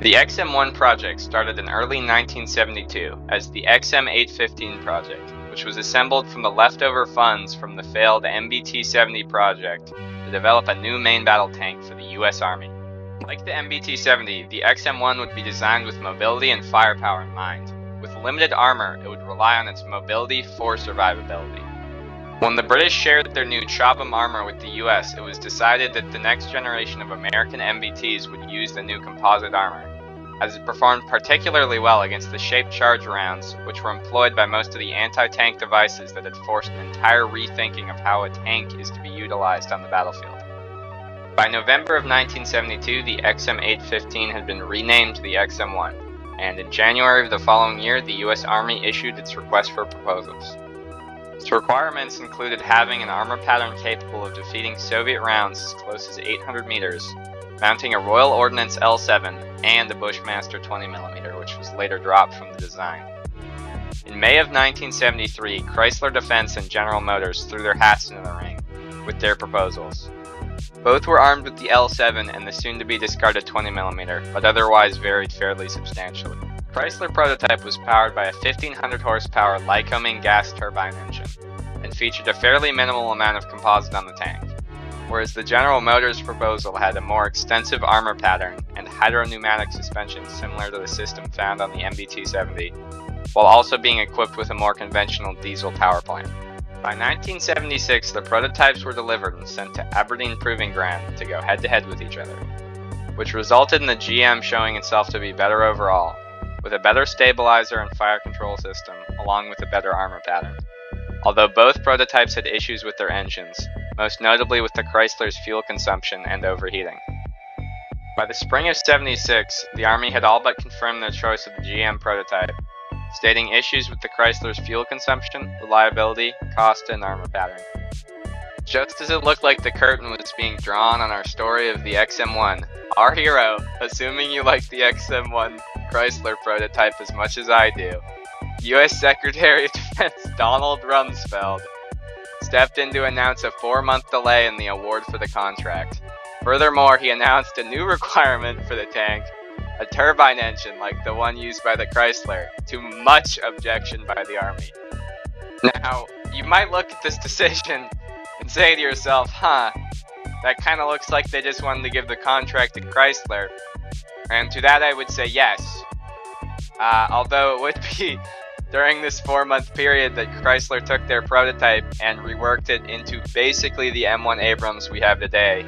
The XM1 project started in early 1972 as the XM815 project, which was assembled from the leftover funds from the failed MBT-70 project to develop a new main battle tank for the US Army. Like the MBT-70, the XM1 would be designed with mobility and firepower in mind. With limited armor, it would rely on its mobility for survivability. When the British shared their new Chobham armor with the US, it was decided that the next generation of American MBTs would use the new composite armor, as it performed particularly well against the shaped charge rounds, which were employed by most of the anti-tank devices that had forced an entire rethinking of how a tank is to be utilized on the battlefield. By November of 1972, the XM815 had been renamed the XM1, and in January of the following year, the US Army issued its request for proposals. Its requirements included having an armor pattern capable of defeating Soviet rounds as close as 800 meters, mounting a Royal Ordnance L7 and a Bushmaster 20mm, which was later dropped from the design. In May of 1973, Chrysler Defense and General Motors threw their hats into the ring with their proposals. Both were armed with the L7 and the soon-to-be discarded 20mm, but otherwise varied fairly substantially. The Chrysler prototype was powered by a 1500 horsepower Lycoming gas turbine engine, and featured a fairly minimal amount of composite on the tank, whereas the General Motors proposal had a more extensive armor pattern and hydropneumatic suspension similar to the system found on the MBT-70, while also being equipped with a more conventional diesel power plant. By 1976, the prototypes were delivered and sent to Aberdeen Proving Ground to go head-to-head with each other, which resulted in the GM showing itself to be better overall, with a better stabilizer and fire control system, along with a better armor pattern. Although both prototypes had issues with their engines, most notably with the Chrysler's fuel consumption and overheating. By the spring of '76, the Army had all but confirmed their choice of the GM prototype, stating issues with the Chrysler's fuel consumption, reliability, cost, and armor pattern. Just as it looked like the curtain was being drawn on our story of the XM1, our hero, assuming you like the XM1 Chrysler prototype as much as I do, U.S. Secretary of Defense Donald Rumsfeld stepped in to announce a 4-month delay in the award for the contract. Furthermore, he announced a new requirement for the tank, a turbine engine like the one used by the Chrysler, to much objection by the Army. Now, you might look at this decision and say to yourself, that kind of looks like they just wanted to give the contract to Chrysler. And to that I would say yes. Although it would be during this 4-month period that Chrysler took their prototype and reworked it into basically the M1 Abrams we have today,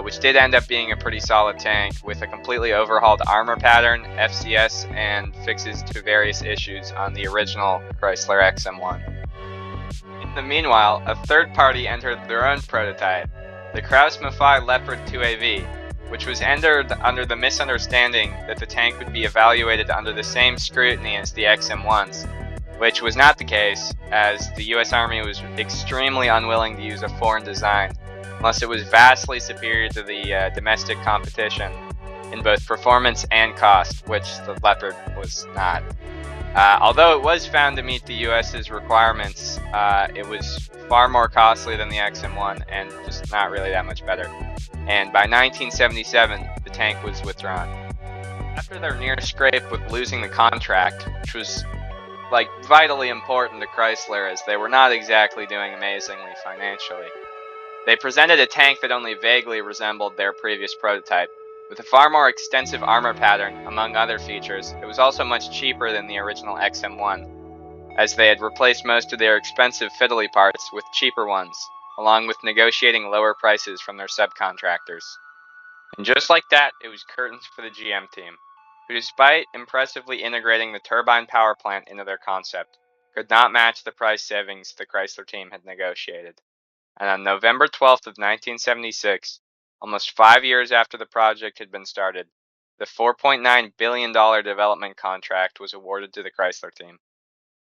which did end up being a pretty solid tank with a completely overhauled armor pattern, FCS, and fixes to various issues on the original Chrysler XM1. In the meanwhile, a third party entered their own prototype, the Krauss-Maffei Leopard 2AV, which was entered under the misunderstanding that the tank would be evaluated under the same scrutiny as the XM1s, which was not the case, as the US Army was extremely unwilling to use a foreign design, unless it was vastly superior to the domestic competition in both performance and cost, which the Leopard was not. Although it was found to meet the US's requirements, it was far more costly than the XM1 and just not really that much better. And by 1977, the tank was withdrawn. After their near scrape with losing the contract, which was vitally important to Chrysler as they were not exactly doing amazingly financially, they presented a tank that only vaguely resembled their previous prototype. With a far more extensive armor pattern, among other features, it was also much cheaper than the original XM1, as they had replaced most of their expensive fiddly parts with cheaper ones, along with negotiating lower prices from their subcontractors. And just like that, it was curtains for the GM team, who despite impressively integrating the turbine power plant into their concept, could not match the price savings the Chrysler team had negotiated. And on November 12th of 1976, almost 5 years after the project had been started, the $4.9 billion development contract was awarded to the Chrysler team.